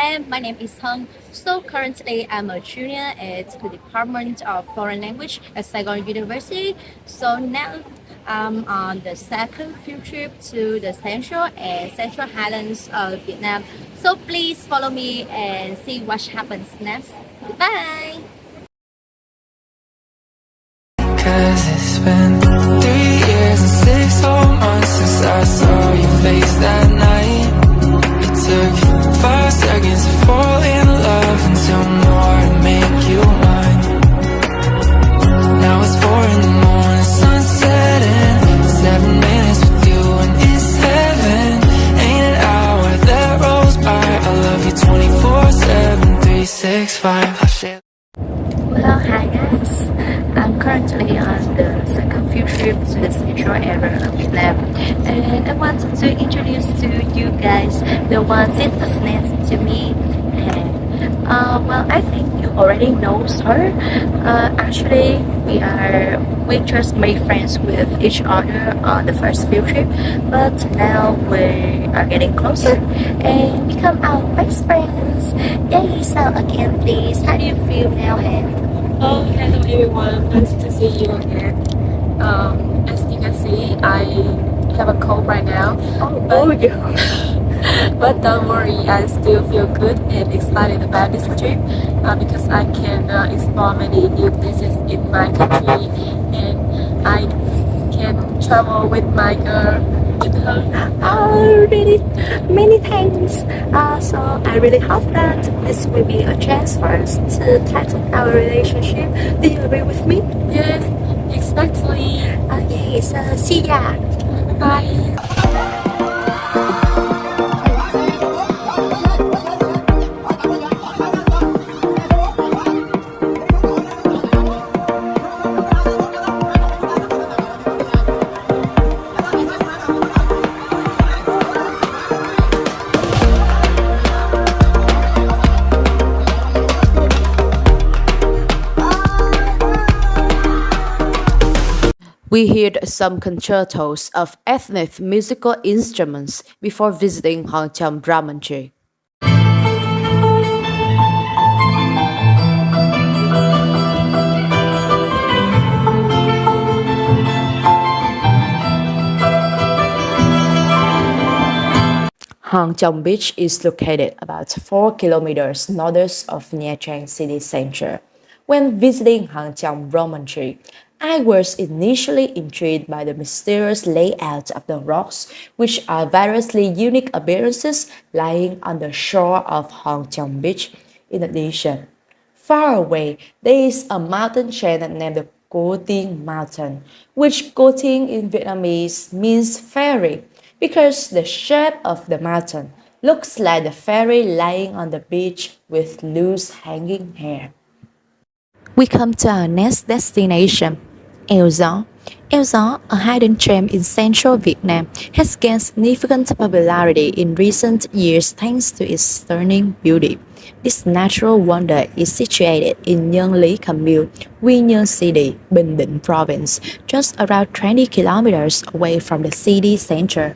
and my name is Hân. So currently I'm a junior at the Department of Foreign Language at Sai Gon University. So now I'm on the second field trip to the Central and Central Highlands of Vietnam. So please follow me and see what happens next. Bye! Cause it's been 3 years and 6 whole months since I saw your face that night. It took 5 seconds to fall in love and 2 more to make you mine. Now it's 4 in the morning, sun setting, 7 minutes with you and it's heaven. Ain't an hour that rolls by. I love you 24/7, 365. I'll share. Well, hi guys. I'm currently on the second field trip to the central area of Vietnam, and I wanted to introduce to you guys the one sits next to me. And well, I think you already know her. Actually, we just made friends with each other on the first field trip, but now we are getting closer and become our best friends. Yay! So again, please, how do you feel now, Han? Oh, hello everyone. Nice to see you again. As you can see, I have a cold right now. But don't worry, I still feel good and excited about this trip because I can explore many new places in my country and I can travel with my girl. With her. Oh, really? Many thanks. So I really hope that this will be a chance for us to tighten our relationship. Do you agree with me? Yes, exactly. Okay, so see ya. Bye. We heard some concertos of ethnic musical instruments before visiting Hang Cham Brahmanji. Hang Cham Beach is located about 4 kilometers northeast of Nha Trang city center. When visiting Hang Cham Brahmanji, I was initially intrigued by the mysterious layout of the rocks, which are variously unique appearances lying on the shore of Hang Cham Beach. In addition, far away, there is a mountain chain named the Co Tiên Mountain, which Co Tiên in Vietnamese means fairy, because the shape of the mountain looks like the fairy lying on the beach with loose hanging hair. We come to our next destination, Eo Gió. Eo Gió, a hidden gem in central Vietnam, has gained significant popularity in recent years thanks to its stunning beauty. This natural wonder is situated in Nhân Lý Commune, Quy Nhơn City, Bình Định Province, just around 20 kilometers away from the city center.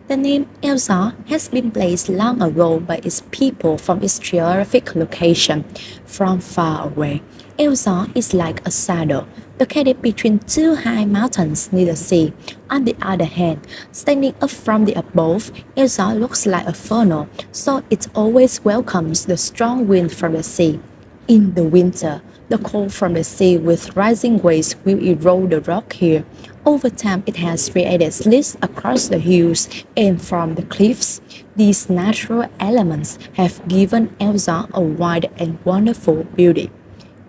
The name Eo Gió has been placed long ago by its people from its geographic location. From far away, Eo Gió is like a shadow, located between two high mountains near the sea. On the other hand, standing up from the above, Eo Gió looks like a funnel, so it always welcomes the strong wind from the sea. In the winter, the cold from the sea with rising waves will erode the rock here. Over time, it has created slits across the hills and from the cliffs. These natural elements have given Eo Gió a wide and wonderful beauty.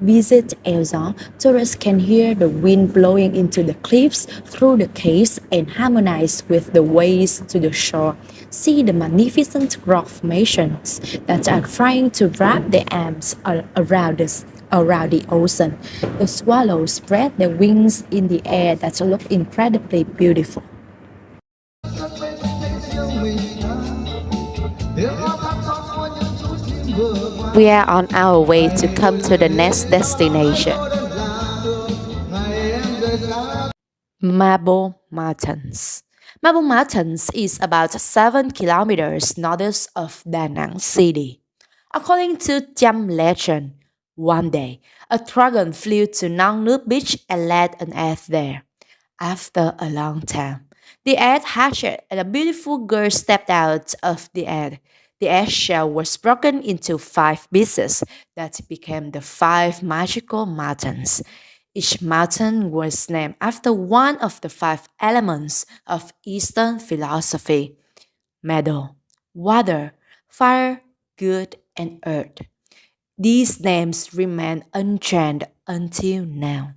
Visit Eo Gió, tourists can hear the wind blowing into the cliffs through the caves and harmonize with the waves to the shore. See the magnificent rock formations that are trying to wrap their arms around the ocean. The swallows spread their wings in the air that look incredibly beautiful. We are on our way to come to the next destination, Marble Mountains. Marble Mountains is about 7 kilometers northeast of Da Nang City. According to Cham legend, one day a dragon flew to Nong Nước Beach and laid an egg there. After a long time, the egg hatched and a beautiful girl stepped out of the egg. The eggshell was broken into 5 pieces that became the 5 magical mountains. Each mountain was named after one of the 5 elements of Eastern philosophy: metal, water, fire, good, and earth. These names remain unchanged until now.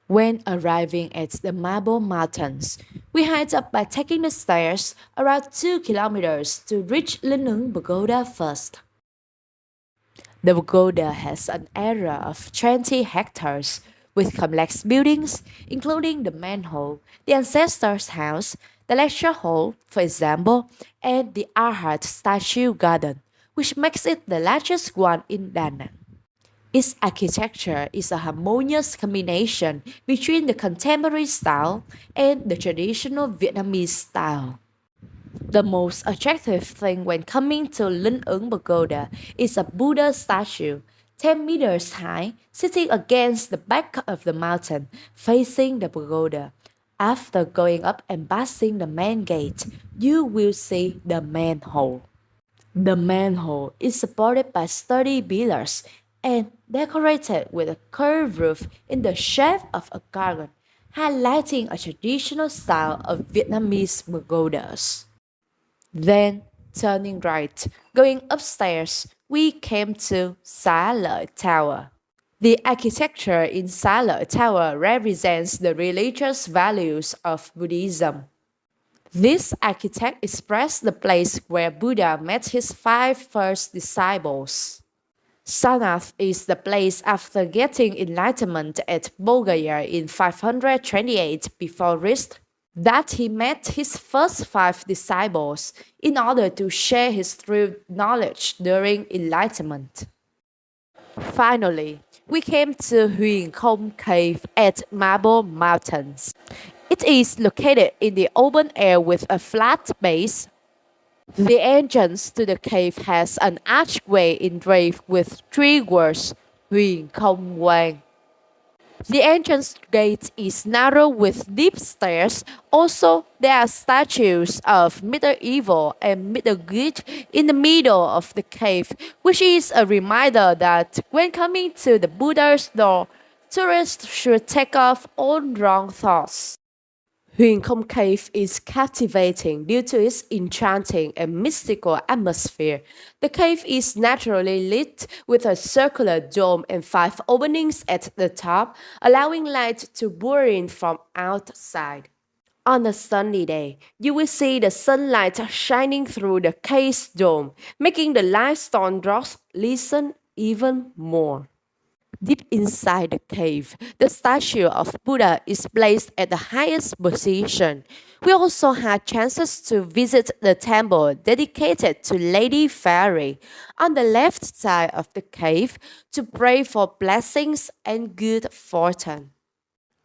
When arriving at the Marble Mountains, we hiked up by taking the stairs around 2 kilometers to reach Linh Ứng Pagoda first. The pagoda has an area of 20 hectares with complex buildings, including the main hall, the ancestor's house, the lecture hall, for example, and the Arhat statue garden, which makes it the largest one in Da Nang. Its architecture is a harmonious combination between the contemporary style and the traditional Vietnamese style. The most attractive thing when coming to Linh Ứng Pagoda is a Buddha statue, 10 meters high, sitting against the back of the mountain, facing the pagoda. After going up and passing the main gate, you will see the main hall. The main hall is supported by sturdy pillars and decorated with a curved roof in the shape of a garden, highlighting a traditional style of Vietnamese pagodas. Then, turning right, going upstairs, we came to Xá Lợi Tower. The architecture in Xá Lợi Tower represents the religious values of Buddhism. This architect expressed the place where Buddha met his 5 first disciples. Sanath is the place after getting enlightenment at Bodhgaya in 528 before Christ that he met his first 5 disciples in order to share his true knowledge during enlightenment. Finally, we came to Huyền Không Cave at Marble Mountains. It is located in the open air with a flat base. The entrance to the cave has an archway engraved with 3 words, Huyền Không Quang. The entrance gate is narrow with deep stairs. Also, there are statues of medieval and middle good in the middle of the cave, which is a reminder that when coming to the Buddha's door, tourists should take off all wrong thoughts. Huyền Không Cave is captivating due to its enchanting and mystical atmosphere. The cave is naturally lit with a circular dome and 5 openings at the top, allowing light to pour in from outside. On a sunny day, you will see the sunlight shining through the cave's dome, making the limestone rocks glisten even more. Deep inside the cave, the statue of Buddha is placed at the highest position. We also had chances to visit the temple dedicated to Lady Fairy on the left side of the cave to pray for blessings and good fortune.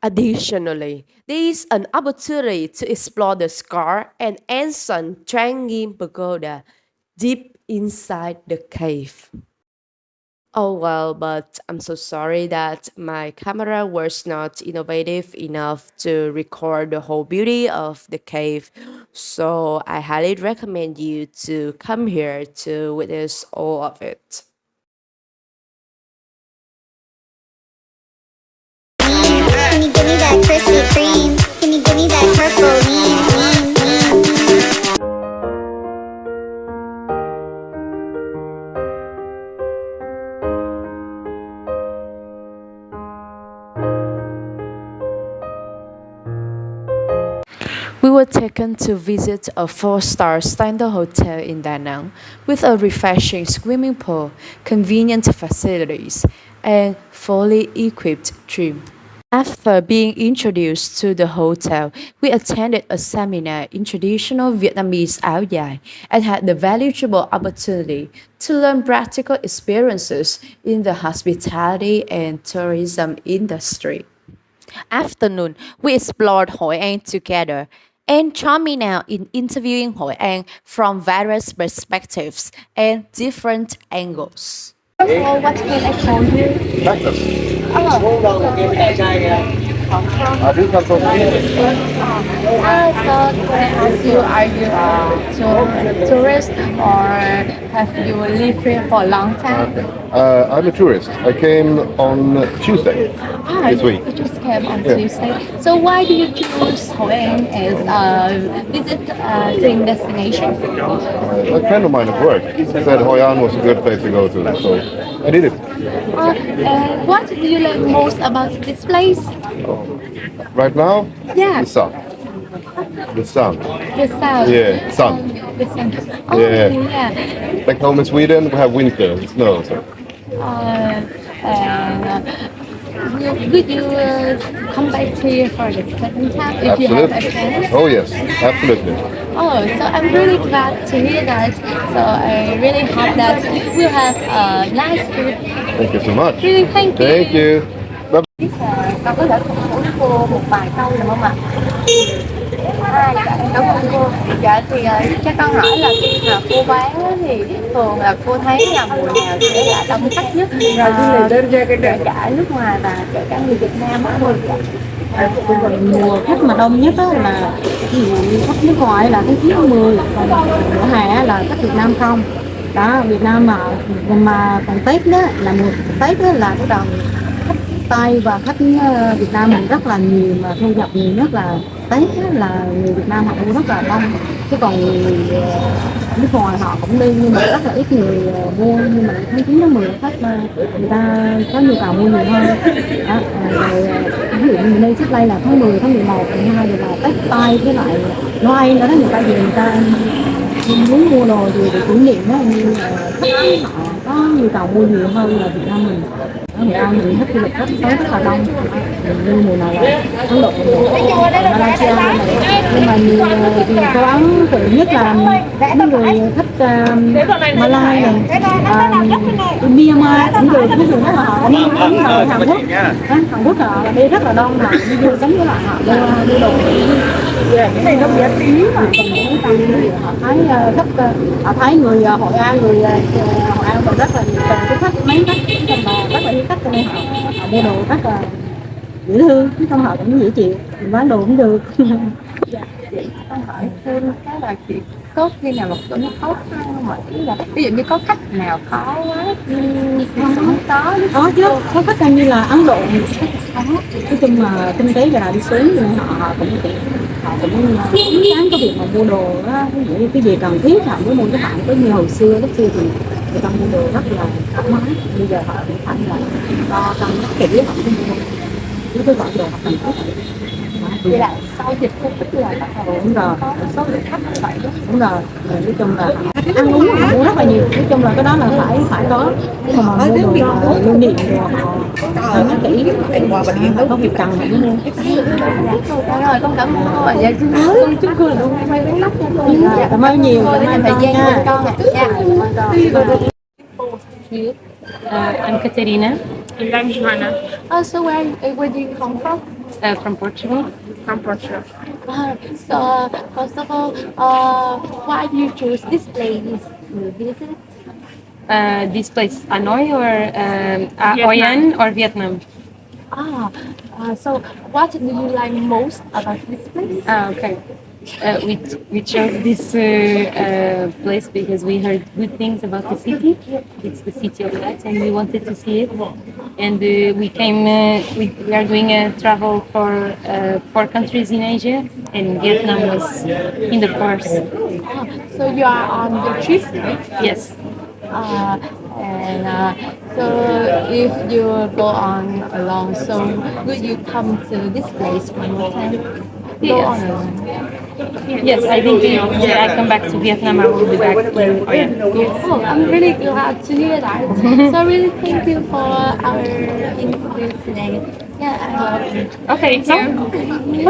Additionally, there is an opportunity to explore the Scar and Ancient Trang Nghiêm Pagoda deep inside the cave. Oh well, but I'm so sorry that my camera was not innovative enough to record the whole beauty of the cave. So I highly recommend you to come here to witness all of it. Can you give me that Krispy Kreme? Can you give me that purple lean? We were taken to visit a 4-star standard hotel in Da Nang with a refreshing swimming pool, convenient facilities, and fully equipped gym. After being introduced to the hotel, we attended a seminar in traditional Vietnamese áo dài and had the valuable opportunity to learn practical experiences in the hospitality and tourism industry. Afternoon, we explored Hoi An together. And join me now in interviewing Hội An from various perspectives and different angles. So what can I show you? Cactus. I do come from here. so can I ask you, are you a tourist or have you lived here for a long time? I'm a tourist. I came on Tuesday this week. You just came on Yeah. Tuesday. So why do you choose Hội An as a visit dream destination? A friend of mine at work said Hoi An was a good place to go to, so I did it. And what do you like most about this place? Right now, Yeah. the sun. The sun. The sound. Yeah, sun. The sun. Oh, Yeah. yeah. Like home in Sweden, we have winter and snow. So. Would you come back here for the second time if you have a Absolutely. chance? Oh yes, absolutely. Oh, so I'm really glad to hear that. So I really hope that we'll have a nice trip. Thank you so much. Really, thank you. Thank you. Bye. Con có thể phục vụ cô một vài câu được không ạ? Cảm ơn cô. Dạ thì cho con hỏi là khi mà cô bán á, thì thường là cô thấy là mùa nào sẽ là đông khách nhất, kể cả nước ngoài và kể cả người Việt Nam á cô. Mùa khách mà đông nhất á là ví dụ như khách nước ngoài là tháng 9 tháng 10, còn mùa hè á là khách Việt Nam không. Đó, Việt Nam mà còn Tết đó là mùa Tết đó là cái đầu khách Tây và khách Việt Nam mình rất là nhiều, mà thu nhập nhiều nhất là Tết á, là người Việt Nam họ mua rất là đông, chứ còn người nước ngoài họ cũng đi nhưng mà rất là ít người mua, nhưng mà tháng 9 tháng 10 khách mà người ta có nhu cầu mua nhiều hơn. Đó, rồi ví dụ như mình đi trước đây là tháng 10, tháng 11, tháng 12 rồi là Tết Tây với lại Noel đó, người ta về người ta muốn mua đồ gì để kỷ niệm đó, như khách họ có nhu cầu mua nhiều hơn là Việt Nam mình. Ở Việt Nam mình khách du lịch tới rất là đông, như mùa này là Ấn Độ, Malaysia này. Nhưng mà nhiều châu Ấn tự nhất là những người khách Malay này, Myanmar, những người đó là họ đi Hàn Quốc. Hàn Quốc họ đi rất là đông, họ đi du sống với lại họ đi đồ. Cái này nó giá tí mà họ thấy khách, họ thấy người Hội An, người Hội An còn rất là nhiều, còn cái khách mấy khách trong mà rất là hiếm khách, cho nên họ mua đồ rất là dễ thương, không họ cũng dễ chịu, mình bán đồ cũng được. Con hỏi thêm cái là chị có khi nào mà nó khó khăn không ạ? Ý là ví dụ như có khách nào khó quá không Có chứ, có khách như là Ấn Độ có, nói chung là kinh tế là đi xuống nên họ cũng dám có việc mà mua đồ đó, ví dụ như cái gì cần thiết họ mới mua, cái bạn có như hồi xưa lúc xưa thì người ta mua đồ rất là thoải mái, bây giờ họ cũng phải là đo cân nhắc kỹ họ mới mua những cái loại đồ họ cần thiết. Vậy là sau dịch Covid là bắt đầu Đúng rồi, có một số lượng khách như vậy đó. đúng rồi. Nói chung là ăn uống họ mua rất là nhiều, nói chung là cái đó là phải có, nhưng mà mua đồ lưu niệm đồ họ cân nhắc kỹ, có việc cần họ mới mua. Rồi con cảm ơn cô ạ. Dạ con chúc cô là luôn may mắn lắm nha cô. Cảm ơn nhiều, Cô cảm dành ơn thời gian nha. của con ạ. I'm Caterina, And I'm Johanna So where do you come from? from Portugal. from Portugal. So first of all, why do you choose this place to visit? This place, Hanoi or Hoi An or Vietnam? So what do you like most about this place? Okay. We chose this place because we heard good things about the city. It's the city of lights, and we wanted to see it. And we came. We are doing a travel for 4 countries in Asia, and Vietnam was in the course. So you are on the trip, right? Yes. So if you go on along, so would you come to this place one more time? Go Yes. on along. Yes, I think if I come back to Vietnam, I will be back to Hoi An. Oh, I'm really glad to hear that. So really thank you for our interview today. Yeah, I love it. Okay, so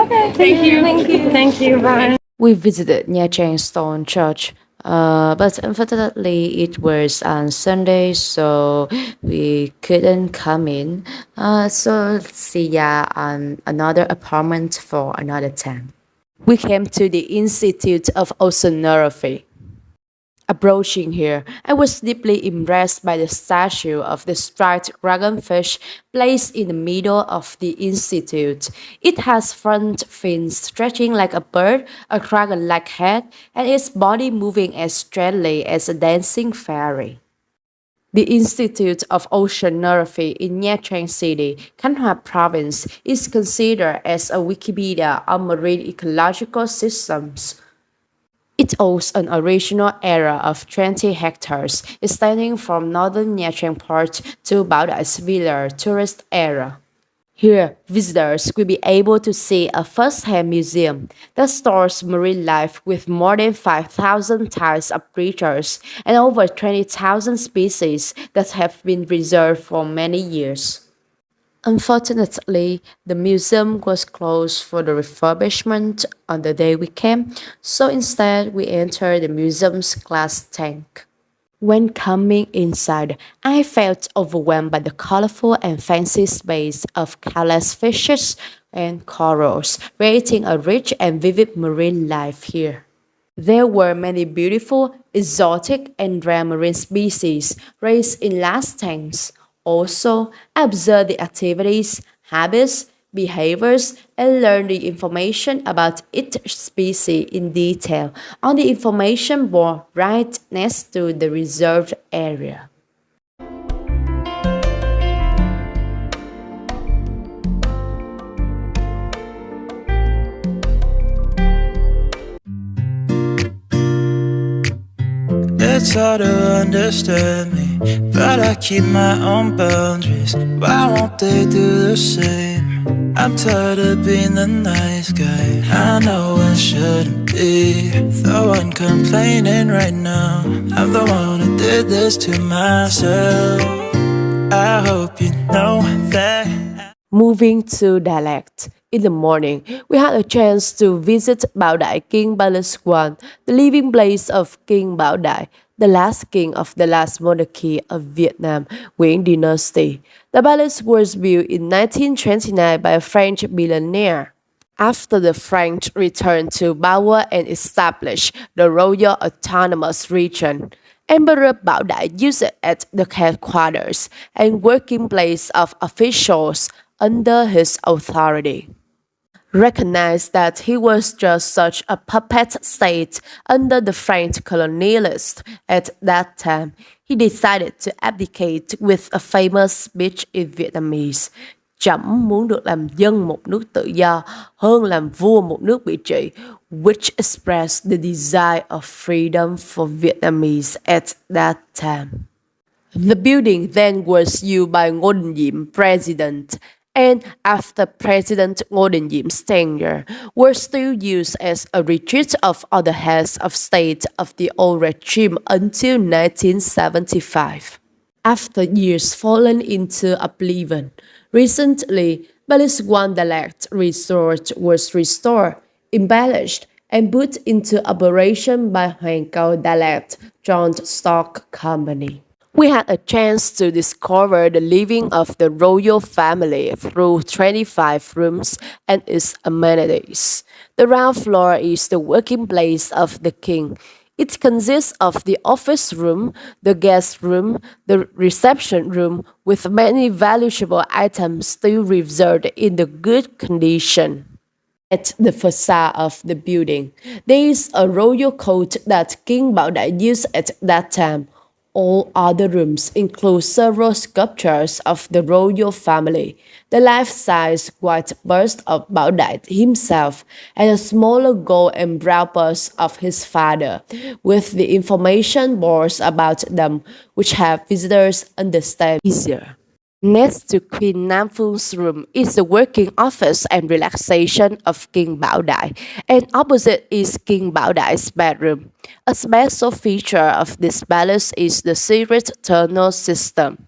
Okay, thank you. Thank you. thank you. Bye. We visited Nha Trang Stone Church, but unfortunately it was on Sunday, so we couldn't come in. So see ya on another apartment for another time. We came to the Institute of Oceanography. Approaching here, I was deeply impressed by the statue of the striped dragonfish placed in the middle of the institute. It has front fins stretching like a bird, a dragon-like head, and its body moving as straightly as a dancing fairy. The Institute of Oceanography in Nha Trang City, Canva Province, is considered as a Wikipedia on marine ecological systems. It owns an original area of 20 hectares, extending from northern Nha Trang Port to Bảo Đại Villa tourist area. Here, visitors will be able to see a first-hand museum that stores marine life with more than 5,000 types of creatures and over 20,000 species that have been preserved for many years. Unfortunately, the museum was closed for the refurbishment on the day we came, so instead we entered the museum's glass tank. When coming inside, I felt overwhelmed by the colorful and fancy space of countless fishes and corals, creating a rich and vivid marine life here. There were many beautiful, exotic, and rare marine species raised in large tanks. Also, I observed the activities, habits, behaviors, and learned the information about each species in detail on the information board right next to the reserved area. It's hard to understand me, but I keep my own boundaries. Why won't they do the same? I'm tired of being the nice guy. I know I shouldn't be the one complaining right now. I'm the one who did this to myself. I hope you know that. Moving to Dalat. In the morning, we had a chance to visit Bảo Đại King Palace I, the living place of King Bảo Đại, the last king of the last monarchy of Vietnam, Nguyen Dynasty. The palace was built in 1929 by a French billionaire. After the French returned to power and established the Royal Autonomous Region, Emperor Bảo Đại used it as the headquarters and working place of officials under his authority. Recognized that he was just such a puppet state under the French colonialists at that time, he decided to abdicate with a famous speech in Vietnamese. Trẫm muốn được làm dân một nước tự do hơn làm vua một nước bị trị, which expressed the desire of freedom for Vietnamese at that time. The building then was used by Ngô Đình Diệm, president, and after President Ngô Đình Diệm tenure, were still used as a retreat of other heads of state of the old regime until 1975. After years fallen into oblivion, recently, Palace One Dalat Resort was restored, embellished, and put into operation by Hoàng Cầu Dalat Joint Stock Company. We had a chance to discover the living of the royal family through 25 rooms and its amenities. The ground floor is the working place of the king. It consists of the office room, the guest room, the reception room, with many valuable items still preserved in the good condition. At the facade of the building, there is a royal court that King Bảo Đại used at that time. All other rooms include several sculptures of the royal family, the life-size white bust of Bảo Đại himself, and a smaller gold and bronze bust of his father, with the information boards about them, which help visitors understand easier. Next to Queen Nam Phuong's room is the working office and relaxation of King Bảo Đại, and opposite is King Bảo Đại bedroom. A special feature of this palace is the secret tunnel system,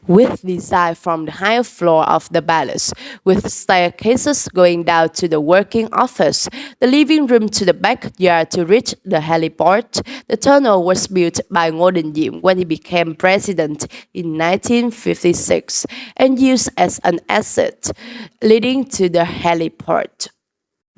with design from the higher floor of the palace, with staircases going down to the working office, the living room to the backyard to reach the heliport. The tunnel was built by Ngô Đình Diệm when he became president in 1956 and used as an asset leading to the heliport.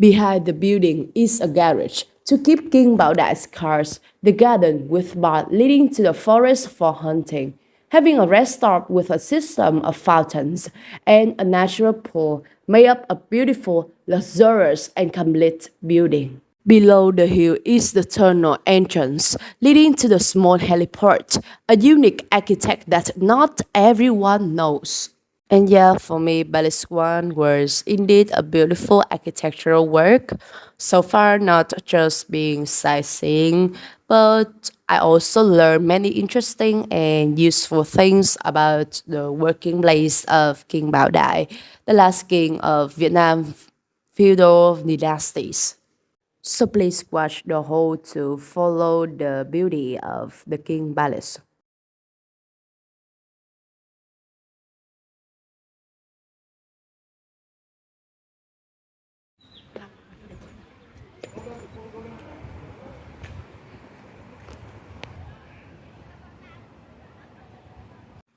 Behind the building is a garage to keep King Baodai's cars, the garden with path leading to the forest for hunting, having a rest stop with a system of fountains and a natural pool made up a beautiful, luxurious, and complete building. Below the hill is the tunnel entrance leading to the small heliport, a unique architect that not everyone knows. And yeah, for me, Ballis One was indeed a beautiful architectural work. So far, not just being sightseeing, but I also learned many interesting and useful things about the working place of King Bảo Đại, the last king of Vietnam feudal dynasties. So please watch the whole to follow the beauty of the King Palace.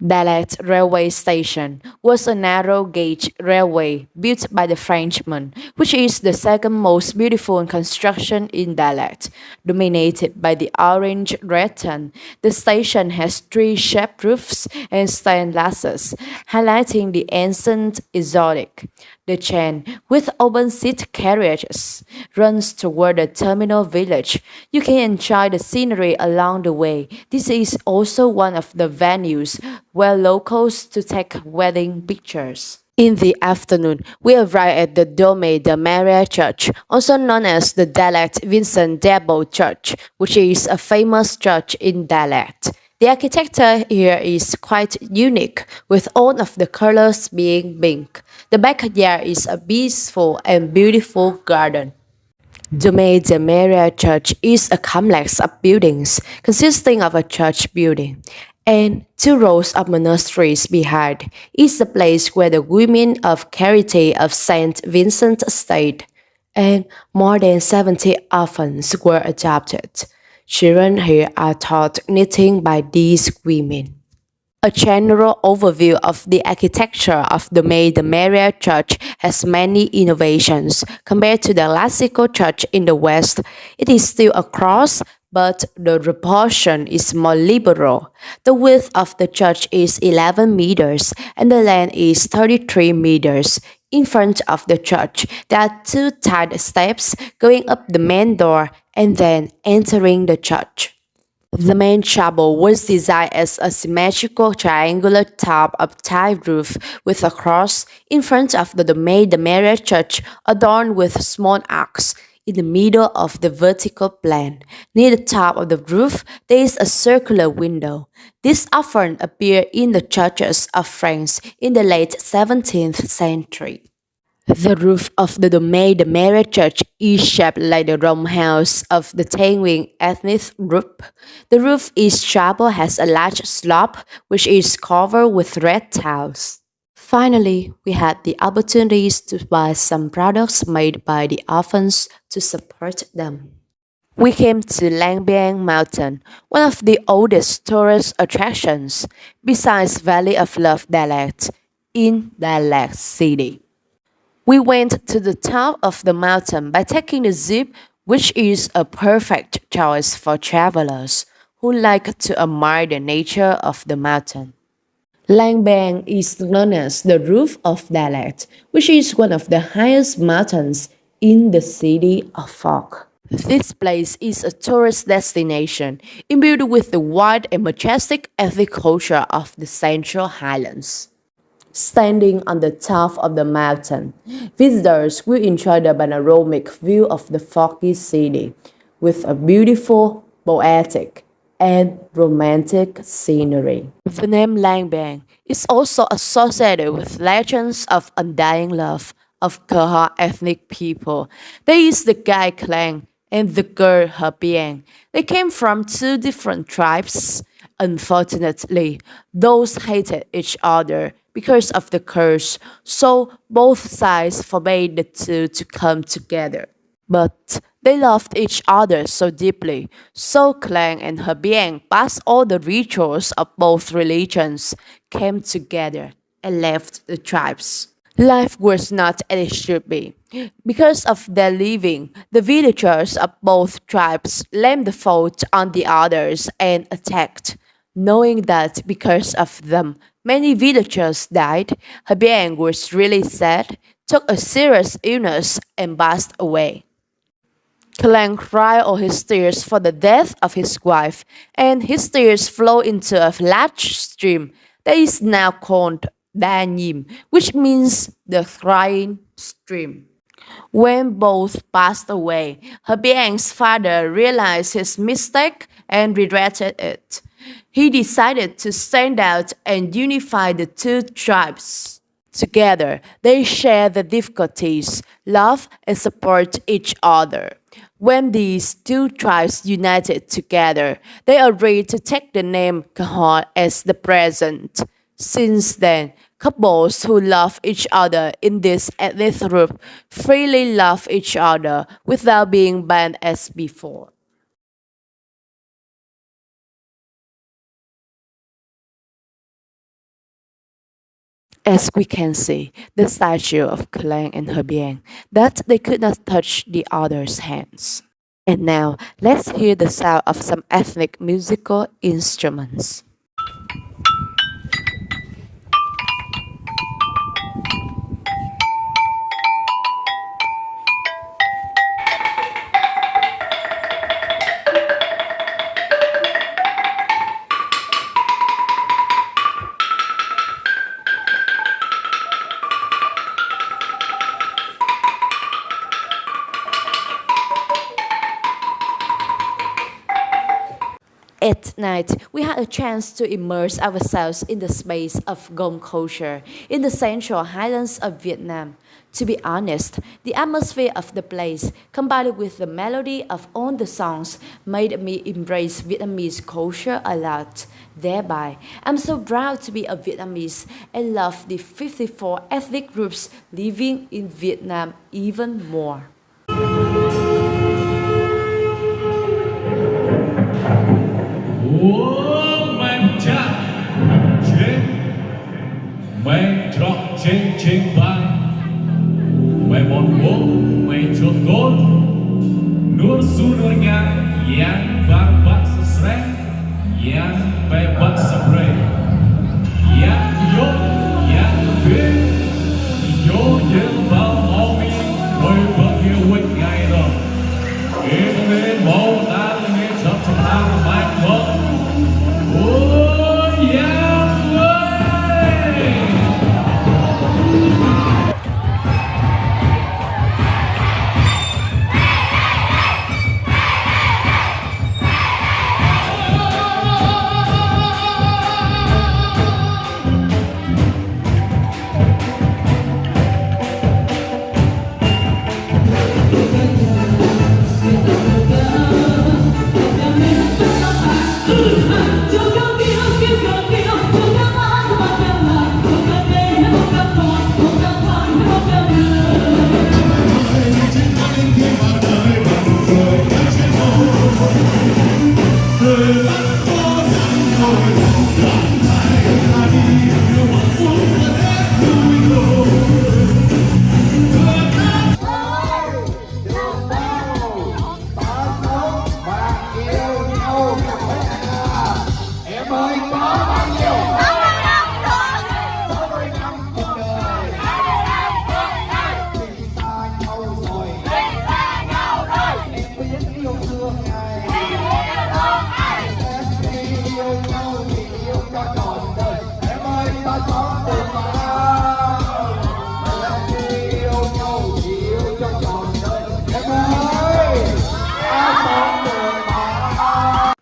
Dalet Railway Station was a narrow gauge railway built by the Frenchmen, which is the second most beautiful construction in Dalet. Dominated by the orange rattan, the station has tree-shaped roofs and stained glasses, highlighting the ancient exotic. The chain, with open seat carriages, runs toward the terminal village. You can enjoy the scenery along the way. This is also one of the venues where locals to take wedding pictures. In the afternoon, we arrived at the Dome de Maria Church, also known as the Dalet Vincent Debo Church, which is a famous church in Dalet. The architecture here is quite unique, with all of the colors being pink. The backyard is a peaceful and beautiful garden. Dome de Maria Church is a complex of buildings consisting of a church building and two rows of monasteries behind. Is the place where the women of Charity of Saint Vincent stayed, and more than 70 orphans were adopted. Children here are taught knitting by these women. A general overview of the architecture of the Dome de Maria Church has many innovations. Compared to the classical church in the West, it is still a cross, but the proportion is more liberal. The width of the church is 11 meters and the length is 33 meters. In front of the church, there are two tiled steps going up the main door and then entering the church. The main chapel was designed as a symmetrical triangular top of tiled roof with a cross in front of the Dome de Maria Church adorned with small arcs. In the middle of the vertical plan, near the top of the roof, there is a circular window. This often appeared in the churches of France in the late 17th century. The roof of the Dome de Maria Church is shaped like the Rome house of the Tangwing ethnic group. The roof each chapel has a large slope which is covered with red tiles. Finally, we had the opportunities to buy some products made by the orphans to support them. We came to Lang Biang Mountain, one of the oldest tourist attractions, besides Valley of Love Dalat, in Dalat City. We went to the top of the mountain by taking the jeep, which is a perfect choice for travelers who like to admire the nature of the mountain. Lang Biang is known as the roof of Dalat, which is one of the highest mountains in the city of Phuoc. This place is a tourist destination imbued with the wide and majestic ethnic culture of the Central Highlands. Standing on the top of the mountain, visitors will enjoy the panoramic view of the foggy city with a beautiful, poetic, and romantic scenery. The name Lang Biang is also associated with legends of undying love of Keha ethnic people. There is the Gai clan and the girl Her Biang. They came from two different tribes. Unfortunately, those hated each other because of the curse, so both sides forbade the two to come together. But they loved each other so deeply, so Klang and Her Biang passed all the rituals of both religions, came together, and left the tribes. Life was not as it should be. Because of their living, the villagers of both tribes blamed the fault on the others and attacked. Knowing that because of them, many villagers died, Habiang was really sad, took a serious illness, and passed away. Klang cried all his tears for the death of his wife, and his tears flowed into a large stream that is now called Danyim, which means the crying stream. When both passed away, Habiang's father realized his mistake and regretted it. He decided to stand out and unify the two tribes. Together, they share the difficulties, love, and support each other. When these two tribes united together, they agreed to take the name Kahor as the present. Since then, couples who love each other in this ethnic group freely love each other without being banned as before. As we can see, the statue of Klang and Hebiang, that they could not touch the other's hands. And now, let's hear the sound of some ethnic musical instruments. At night, we had a chance to immerse ourselves in the space of Gom culture in the central highlands of Vietnam. To be honest, the atmosphere of the place, combined with the melody of all the songs, made me embrace Vietnamese culture a lot. Thereby, I'm so proud to be a Vietnamese and love the 54 ethnic groups living in Vietnam even more. Mày cha chuyên mày trọ trên vàng mày bọn bố mày chuột cốt nuốt su đôi ngang yang vàng bạc sre yang ve bạc spray yang yo yang tuyết yo yang vào máu mi rồi vợ yêu quên ngày rồi em lên màu ta lên sắp trong ta mai vợ. Oh yeah, way!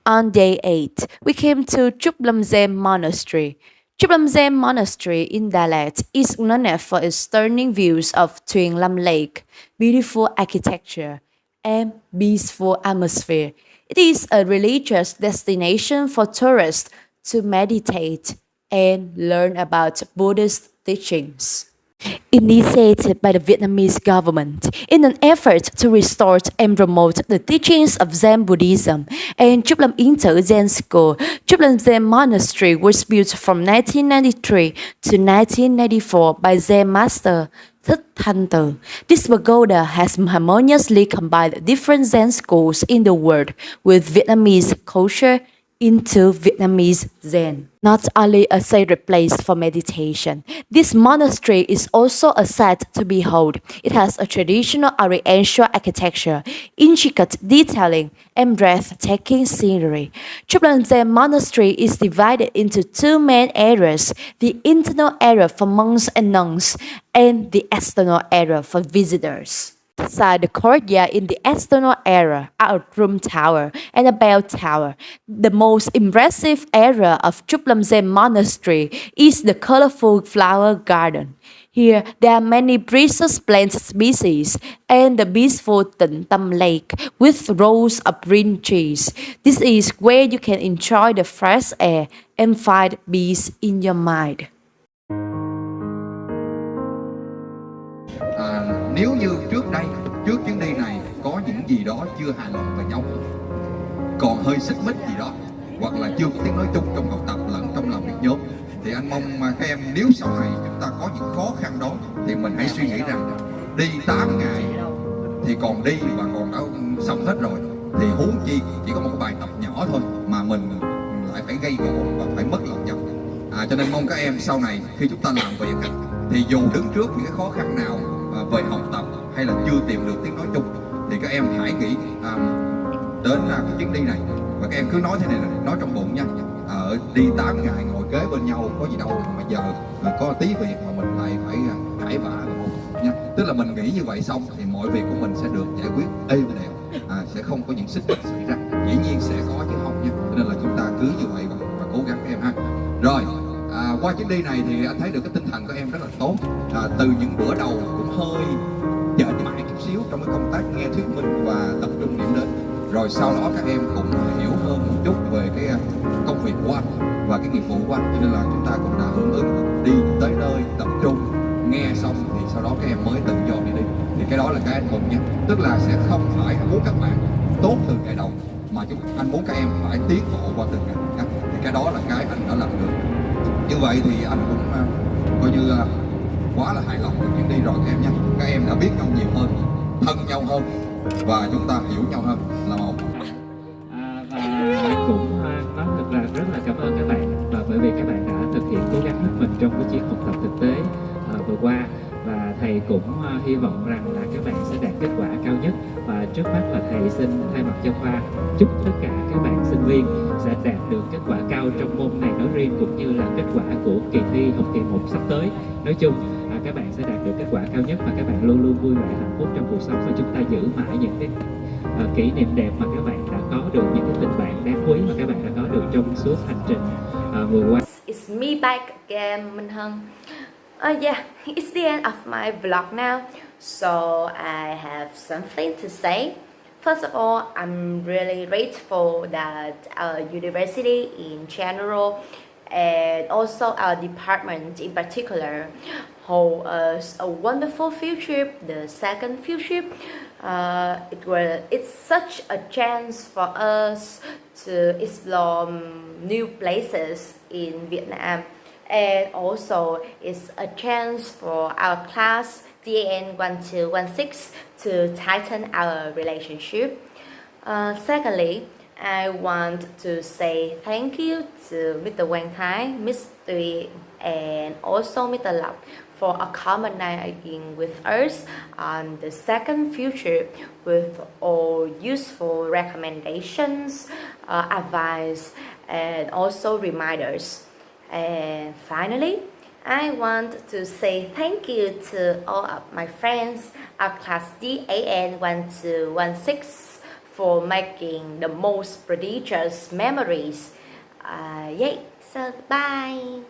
On day 8, we came to Chup Lam Zem Monastery. Chup Lam Zem Monastery in Dalat is known for its stunning views of Tuyen Lam Lake, beautiful architecture, and peaceful atmosphere. It is a religious destination for tourists to meditate and learn about Buddhist teachings. Initiated by the Vietnamese government in an effort to restore and promote the teachings of Zen Buddhism and Trúc Lâm Yến Tử Zen School. Trúc Lâm Zen Monastery was built from 1993 to 1994 by Zen Master Thực. This pagoda has harmoniously combined different Zen schools in the world with Vietnamese culture into Vietnamese Zen. Not only a sacred place for meditation, this monastery is also a sight to behold. It has a traditional Oriental architecture, intricate detailing, and breathtaking scenery. Trúc Lâm Zen Monastery is divided into two main areas, the internal area for monks and nuns, and the external area for visitors. Inside the courtyard in the external area are a room tower and a bell tower. The most impressive area of Trúc Lâm Zen Monastery is the colorful flower garden. Here, there are many precious plant species and the peaceful Tịnh Tâm Lake with rows of green trees. This is where you can enjoy the fresh air and find peace in your mind. Nếu như trước đây, trước chuyến đi này có những gì đó chưa hài lòng về nhau, còn hơi xích mích gì đó, hoặc là chưa có tiếng nói chung trong học tập lẫn trong làm việc nhóm, thì anh mong các em nếu sau này chúng ta có những khó khăn đó thì mình hãy suy nghĩ rằng đi 8 ngày thì còn đi và còn đã xong hết rồi, thì huống chi chỉ có một cái bài tập nhỏ thôi mà mình lại phải gây gổ và phải mất lòng nhau. Cho nên mong các em sau này khi chúng ta làm việc thì dù đứng trước những cái khó khăn nào về học tập hay là chưa tìm được tiếng nói chung thì các em hãy nghĩ đến cái chuyến đi này và các em cứ nói thế này, nói trong bụng nha, đi 8 ngày ngồi kế bên nhau có gì đâu mà giờ có tí việc mà mình lại phải cãi vã nha. Tức là mình nghĩ như vậy xong thì mọi việc của mình sẽ được giải quyết êm đẹp, sẽ không có những xích mích xảy ra. Dĩ nhiên sẽ có chứ học nha, cho nên là chúng ta cứ như vậy và cố gắng các em ha. Rồi qua chuyến đi này thì anh thấy được cái tinh thần của em rất là tốt. Từ những bữa đầu cũng hơi chệch mãi chút xíu trong cái công tác nghe thuyết minh và tập trung điểm đến, rồi sau đó các em cũng hiểu hơn một chút về cái công việc của anh và cái nghiệp vụ của anh, cho nên là chúng ta cũng đã hưởng ứng đi tới nơi tập trung nghe xong thì sau đó các em mới tự do đi. Thì cái đó là cái anh mừng nha, tức là sẽ không phải muốn các bạn tốt từ ngày đầu mà anh muốn các em phải tiến bộ qua từng ngày. Thì cái đó là cái anh đã làm được. Như vậy thì anh cũng coi như quá là hài lòng với chuyến đi rồi các em nhé. Các em đã biết nhau nhiều hơn, thân nhau hơn và chúng ta hiểu nhau hơn là một. Và anh cũng nói thật là rất là cảm ơn các bạn, và bởi vì các bạn đã thực hiện cố gắng hết mình trong cái chuyến học tập thực tế vừa qua, và thầy cũng hy vọng rằng là các bạn sẽ đạt kết quả cao nhất. Và trước mắt là thầy xin thay mặt cho khoa chúc tất cả các bạn sinh viên sẽ đạt được kết quả cao trong môn này nói riêng, cũng như là kết quả của kỳ thi học kỳ 1 sắp tới nói chung. Các bạn sẽ đạt được kết quả cao nhất và các bạn luôn luôn vui vẻ hạnh phúc trong cuộc sống, và chúng ta giữ mãi những cái kỷ niệm đẹp mà các bạn đã có được, những cái tình bạn đáng quý mà các bạn đã có được trong suốt hành trình vừa qua. It's me back again, Minh Hân. Yeah, it's the end of my vlog now, so I have something to say. First of all, I'm really grateful that our university in general and also our department in particular hold us a wonderful field trip, the second field trip. It's such a chance for us to explore new places in Vietnam, and also it's a chance for our class DAN 1216 to tighten our relationship. Secondly, I want to say thank you to Mr. Quang Thái, Miss Tùy, and also Mr. Lộc for accommodating with us on the second field trip with all useful recommendations, advice, and also reminders. And finally, I want to say thank you to all of my friends, our class DAN 1216, for making the most prodigious memories. Yay! So bye!